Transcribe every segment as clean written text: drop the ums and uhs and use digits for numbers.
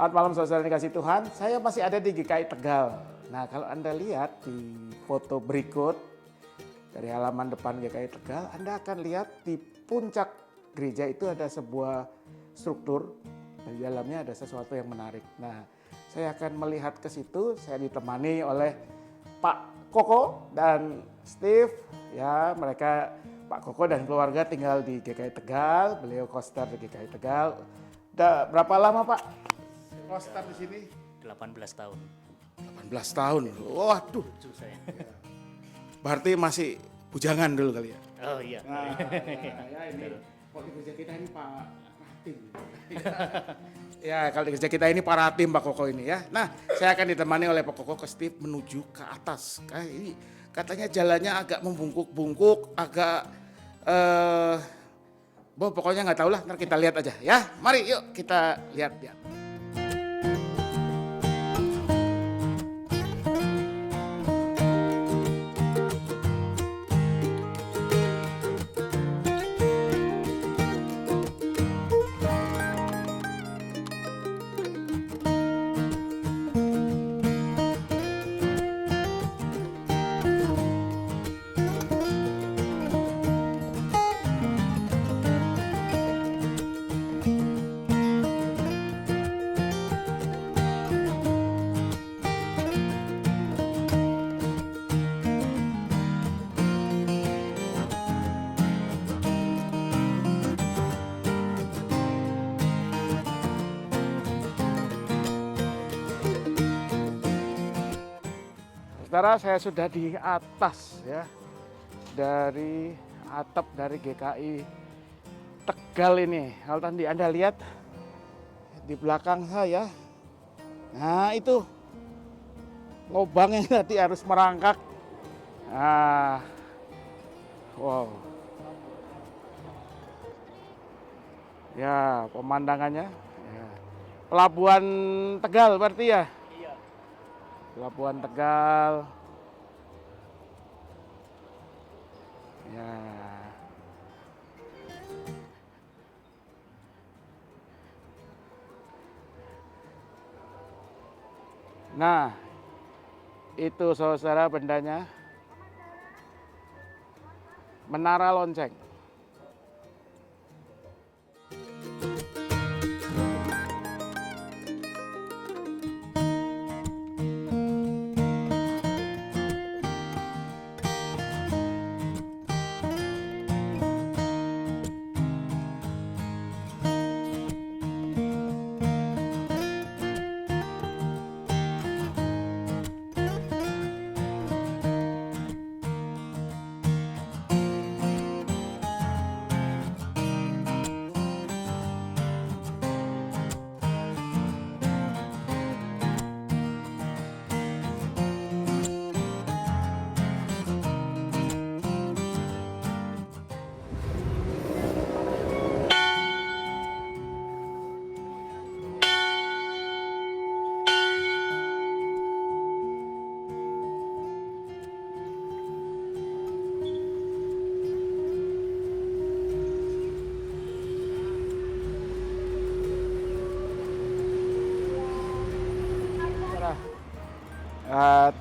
Selamat malam saudara dikasih Tuhan, saya masih ada di GKI Tegal. Nah kalau Anda lihat di foto berikut dari halaman depan GKI Tegal, Anda akan lihat di puncak gereja itu ada sebuah struktur, di dalamnya ada sesuatu yang menarik. Nah saya akan melihat ke situ, saya ditemani oleh Pak Koko dan Steve. Ya mereka, Pak Koko dan keluarga tinggal di GKI Tegal, beliau koster di GKI Tegal. Udah berapa lama Pak? Koster di sini 18 tahun. 18 tahun. Waduh. Lucu saya. Berarti masih bujangan dulu kali ya. Oh iya. Nah, ya ini kalau di gereja kita ini Pak Ratim. Ya, kalau di gereja kita ini Pak Ratim Pak Koko ini ya. Nah, saya akan ditemani oleh Pak Koko ke Steve menuju ke atas. Kayak ini katanya jalannya agak membungkuk-bungkuk, agak pokoknya nggak tahu lah, ntar kita lihat aja ya. Mari yuk kita lihat ya. Saudara, saya sudah di atas ya, dari atap dari GKI Tegal ini. Kalau tadi Anda lihat di belakang saya, nah itu lubang yang tadi harus merangkak. Nah, wow. Ya, pemandangannya. Ya. Pelabuhan Tegal berarti ya? Pelabuhan Tegal. Ya. Nah, itu saudara bendanya. Menara Lonceng.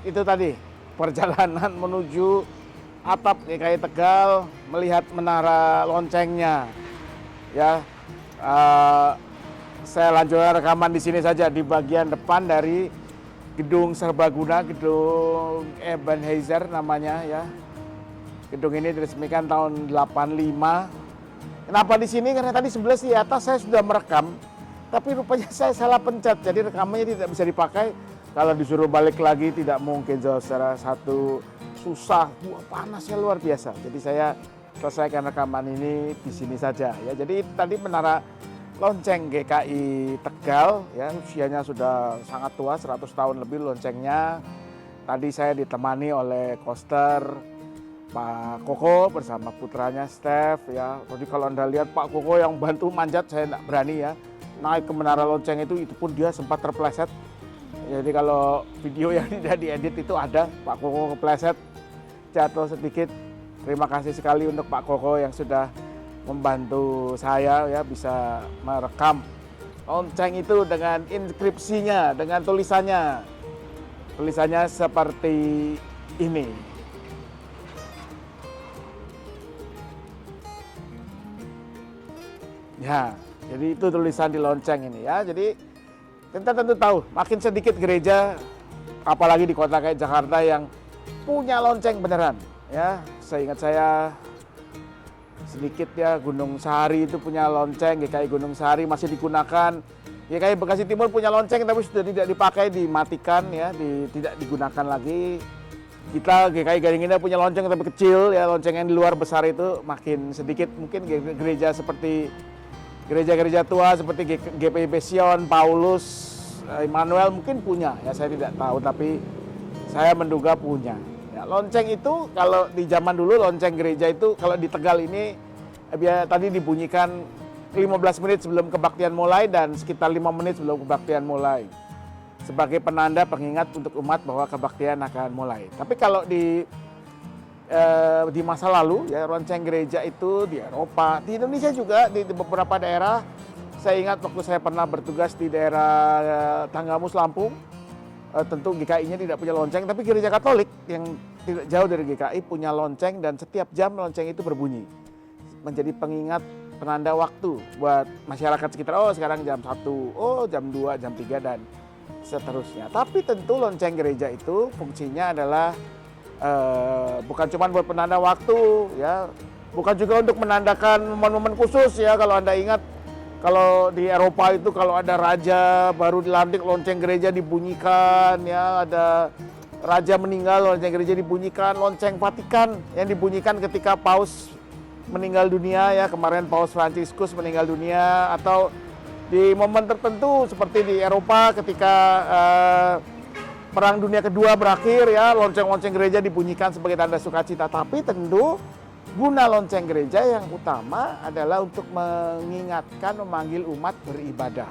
Itu tadi perjalanan menuju atap GKI Tegal, melihat menara loncengnya. Ya, saya lanjutkan rekaman di sini saja di bagian depan dari gedung serbaguna, gedung Ebenezer namanya ya. Gedung ini diresmikan tahun 85. Kenapa di sini? Karena tadi sebelah di atas saya sudah merekam, tapi rupanya saya salah pencet, jadi rekamannya tidak bisa dipakai. Kalau disuruh balik lagi tidak mungkin, secara satu susah, panasnya luar biasa. Jadi saya selesaikan rekaman ini di sini saja ya. Jadi tadi menara lonceng GKI Tegal ya, usianya sudah sangat tua, 100 tahun lebih loncengnya. Tadi saya ditemani oleh koster Pak Koko bersama putranya Steph ya. Jadi kalau Anda lihat Pak Koko yang bantu manjat, saya tidak berani ya. Naik ke menara lonceng itu pun dia sempat terpleset. Jadi kalau video yang tidak diedit itu ada, Pak Koko kepleset, jatuh sedikit. Terima kasih sekali untuk Pak Koko yang sudah membantu saya ya bisa merekam Lonceng itu dengan inskripsinya, dengan tulisannya. Tulisannya seperti ini. Ya, jadi itu tulisan di lonceng ini ya. Jadi kita tentu tahu, makin sedikit gereja, apalagi di kota kayak Jakarta yang punya lonceng beneran. Ya, seingat saya sedikit ya, Gunung Sahari itu punya lonceng, GKI Gunung Sahari masih digunakan. GKI Bekasi Timur punya lonceng tapi sudah tidak dipakai, dimatikan ya, tidak digunakan lagi. Kita GKI Gading Indah punya lonceng tapi kecil ya, lonceng yang di luar besar itu makin sedikit. Mungkin gereja seperti gereja-gereja tua seperti GPIB Sion, Paulus, Immanuel mungkin punya ya, saya tidak tahu tapi saya menduga punya. Ya, lonceng itu kalau di zaman dulu lonceng gereja itu kalau di Tegal ini tadi dibunyikan 15 menit sebelum kebaktian mulai dan sekitar 5 menit sebelum kebaktian mulai. Sebagai penanda pengingat untuk umat bahwa kebaktian akan mulai. Tapi kalau di masa lalu ya, lonceng gereja itu di Eropa, di Indonesia juga di beberapa daerah. Saya ingat waktu saya pernah bertugas di daerah Tanggamus, Lampung. Tentu GKI-nya tidak punya lonceng, tapi gereja Katolik yang tidak jauh dari GKI punya lonceng dan setiap jam lonceng itu berbunyi. Menjadi pengingat, penanda waktu buat masyarakat sekitar, oh sekarang jam 1, oh jam 2, jam 3 dan seterusnya. Tapi tentu lonceng gereja itu fungsinya adalah bukan cuma buat penanda waktu ya, bukan juga untuk menandakan momen-momen khusus ya. Kalau Anda ingat, kalau di Eropa itu kalau ada raja baru dilantik lonceng gereja dibunyikan ya, ada raja meninggal lonceng gereja dibunyikan, lonceng Vatikan yang dibunyikan ketika Paus meninggal dunia ya, kemarin Paus Fransiskus meninggal dunia, atau di momen tertentu seperti di Eropa ketika Perang Dunia Kedua berakhir ya, lonceng-lonceng gereja dibunyikan sebagai tanda sukacita. Tapi tentu guna lonceng gereja yang utama adalah untuk mengingatkan, memanggil umat beribadah.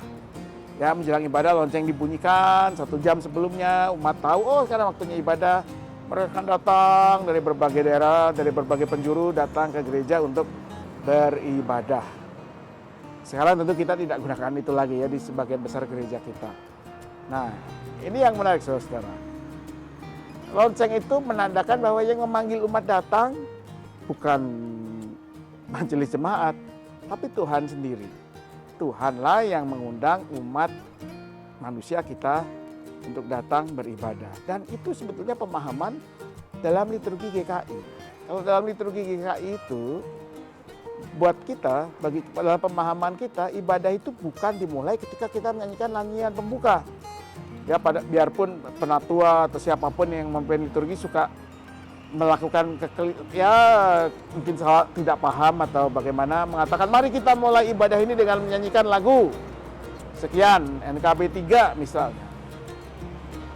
Ya, menjelang ibadah lonceng dibunyikan 1 jam sebelumnya, umat tahu oh sekarang waktunya ibadah. Mereka akan datang dari berbagai daerah, dari berbagai penjuru datang ke gereja untuk beribadah. Sekarang tentu kita tidak gunakan itu lagi ya di sebagian besar gereja kita. Nah, ini yang menarik saudara. Lonceng itu menandakan bahwa yang memanggil umat datang bukan majelis jemaat, tapi Tuhan sendiri. Tuhanlah yang mengundang umat manusia kita untuk datang beribadah. Dan itu sebetulnya pemahaman dalam liturgi GKI. Kalau dalam liturgi GKI itu, buat kita, dalam pemahaman kita, ibadah itu bukan dimulai ketika kita menyanyikan nyanyian pembuka. Ya, biarpun penatua atau siapapun yang memimpin liturgi suka melakukan mungkin tidak paham atau bagaimana mengatakan mari kita mulai ibadah ini dengan menyanyikan lagu sekian NKB 3 misalnya.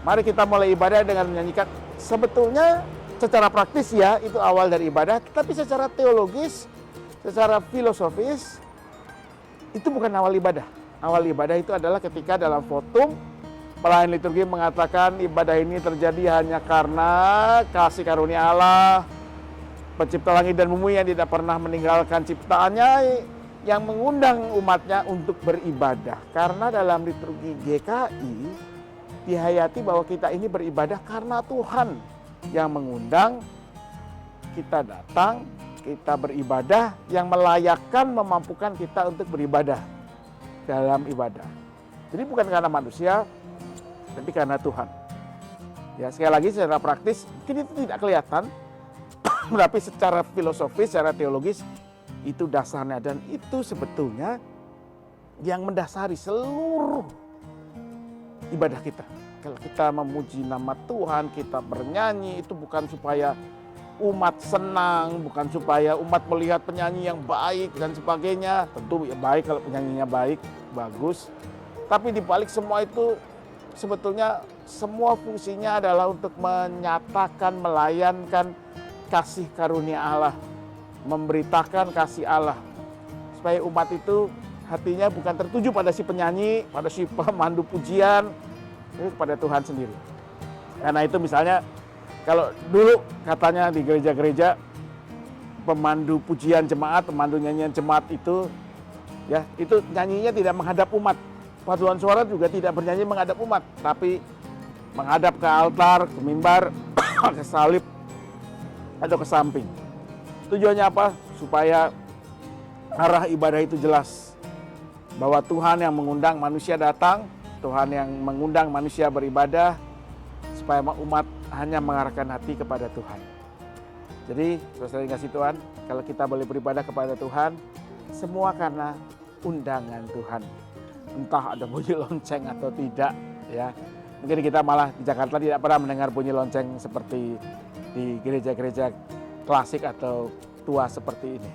Mari kita mulai ibadah dengan menyanyikan. Sebetulnya secara praktis ya itu awal dari ibadah, tapi secara teologis, secara filosofis itu bukan awal ibadah. Awal ibadah itu adalah ketika dalam votum pelayan liturgi mengatakan ibadah ini terjadi hanya karena kasih karunia Allah, pencipta langit dan bumi yang tidak pernah meninggalkan ciptaannya, yang mengundang umatnya untuk beribadah. Karena dalam liturgi GKI dihayati bahwa kita ini beribadah karena Tuhan yang mengundang kita datang, kita beribadah, yang melayakkan, memampukan kita untuk beribadah dalam ibadah. Jadi bukan karena manusia, tapi karena Tuhan. Ya, sekali lagi secara praktis mungkin itu tidak kelihatan, tapi secara filosofis, secara teologis itu dasarnya, dan itu sebetulnya yang mendasari seluruh ibadah kita. Kalau kita memuji nama Tuhan, kita bernyanyi, itu bukan supaya umat senang, bukan supaya umat melihat penyanyi yang baik dan sebagainya. Tentu ya baik kalau penyanyinya baik, bagus. Tapi di balik semua itu sebetulnya semua fungsinya adalah untuk menyatakan, melayankan kasih karunia Allah, memberitakan kasih Allah. Supaya umat itu hatinya bukan tertuju pada si penyanyi, pada si pemandu pujian, tapi kepada Tuhan sendiri. Karena itu misalnya kalau dulu katanya di gereja-gereja pemandu pujian jemaat, pemandu nyanyian jemaat itu ya, itu nyanyinya tidak menghadap umat, paduan suara juga tidak bernyanyi menghadap umat, tapi menghadap ke altar, ke mimbar, ke salib, atau ke samping. Tujuannya apa? Supaya arah ibadah itu jelas. Bahwa Tuhan yang mengundang manusia datang, Tuhan yang mengundang manusia beribadah, supaya umat hanya mengarahkan hati kepada Tuhan. Jadi, saudara yang kasih Tuhan, kalau kita boleh beribadah kepada Tuhan, semua karena undangan Tuhan. Entah ada bunyi lonceng atau tidak, ya. Mungkin kita malah di Jakarta tidak pernah mendengar bunyi lonceng seperti di gereja-gereja klasik atau tua seperti ini.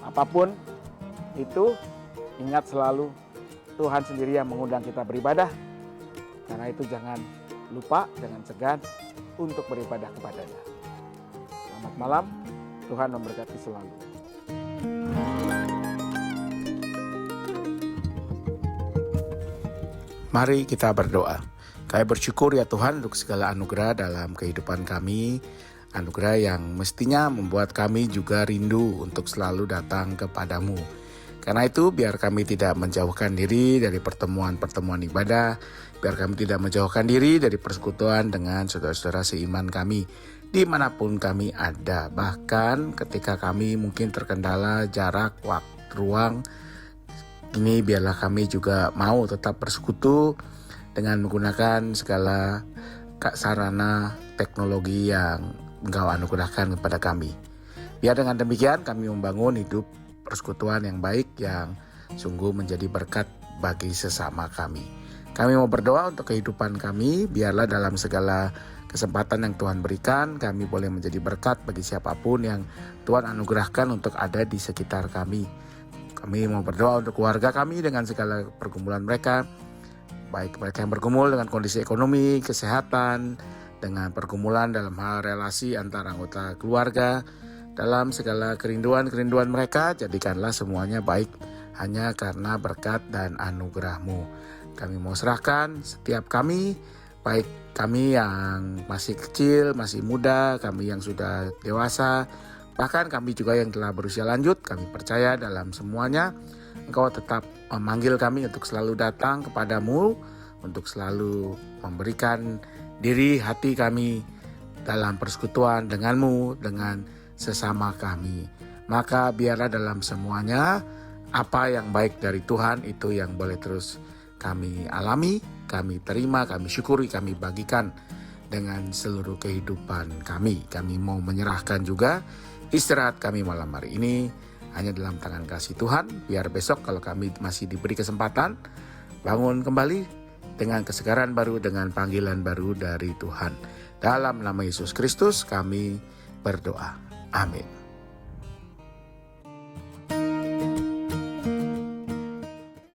Apapun itu, ingat selalu Tuhan sendiri yang mengundang kita beribadah. Karena itu jangan lupa, jangan segan untuk beribadah kepadanya. Selamat malam, Tuhan memberkati selalu. Mari kita berdoa. Kami bersyukur ya Tuhan untuk segala anugerah dalam kehidupan kami. Anugerah yang mestinya membuat kami juga rindu untuk selalu datang kepadamu. Karena itu biar kami tidak menjauhkan diri dari pertemuan-pertemuan ibadah. Biar kami tidak menjauhkan diri dari persekutuan dengan saudara-saudara seiman kami dimanapun kami ada. Bahkan ketika kami mungkin terkendala jarak, waktu, ruang, ini biarlah kami juga mau tetap bersekutu dengan menggunakan segala sarana teknologi yang Engkau anugerahkan kepada kami. Biar dengan demikian kami membangun hidup persekutuan yang baik yang sungguh menjadi berkat bagi sesama kami. Kami mau berdoa untuk kehidupan kami, biarlah dalam segala kesempatan yang Tuhan berikan, kami boleh menjadi berkat bagi siapapun yang Tuhan anugerahkan untuk ada di sekitar kami. Kami mau berdoa untuk keluarga kami dengan segala pergumulan mereka, baik mereka yang bergumul dengan kondisi ekonomi, kesehatan, dengan pergumulan dalam hal relasi antar anggota keluarga, dalam segala kerinduan-kerinduan mereka, jadikanlah semuanya baik hanya karena berkat dan anugerah-Mu. Kami mau serahkan setiap kami, baik kami yang masih kecil, masih muda, kami yang sudah dewasa, bahkan kami juga yang telah berusia lanjut, kami percaya dalam semuanya Engkau tetap memanggil kami untuk selalu datang kepadamu, untuk selalu memberikan diri hati kami dalam persekutuan denganmu, dengan sesama kami. Maka biarlah dalam semuanya apa yang baik dari Tuhan itu yang boleh terus kami alami, kami terima, kami syukuri, kami bagikan dengan seluruh kehidupan kami. Kami mau menyerahkan juga istirahat kami malam hari ini hanya dalam tangan kasih Tuhan. Biar besok kalau kami masih diberi kesempatan bangun kembali dengan kesegaran baru, dengan panggilan baru dari Tuhan. Dalam nama Yesus Kristus kami berdoa. Amin.